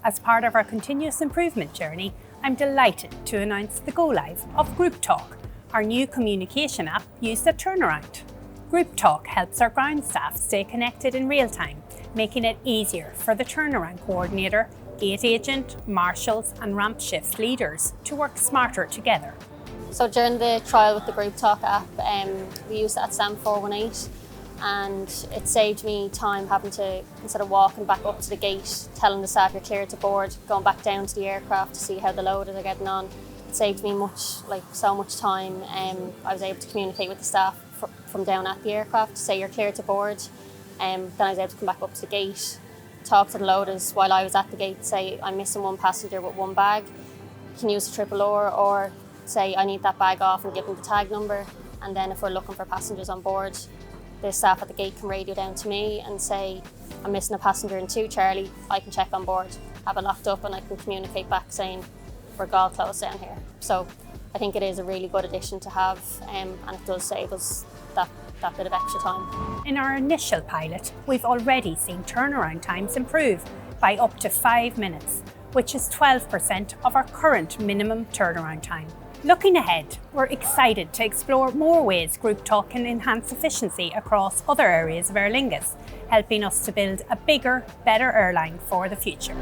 As part of our continuous improvement journey, I'm delighted to announce the go-live of GroupTalk, our new communication app used at turnaround. GroupTalk helps our ground staff stay connected in real time, making it easier for the turnaround coordinator, gate agent, marshals and ramp shift leaders to work smarter together. So during the trial with the GroupTalk app, we used it at SAM 418 and it saved me time having to, instead of walking back up to the gate, telling the staff you're cleared to board, going back down to the aircraft to see how the loaders are getting on. It saved me so much time. I was able to communicate with the staff from down at the aircraft to say you're cleared to board. Then I was able to come back up to the gate, talk to the loaders while I was at the gate, say I'm missing one passenger with one bag, you can use the triple or say I need that bag off and give them the tag number. And then if we're looking for passengers on board, the staff at the gate can radio down to me and say, I'm missing a passenger in 2 Charlie, I can check on board, have it locked up and I can communicate back saying, we're all closed down here. So I think it is a really good addition to have and it does save us that bit of extra time. In our initial pilot, we've already seen turnaround times improve by up to 5 minutes, which is 12% of our current minimum turnaround time. Looking ahead, we're excited to explore more ways GroupTalk can enhance efficiency across other areas of Aer Lingus, helping us to build a bigger, better airline for the future.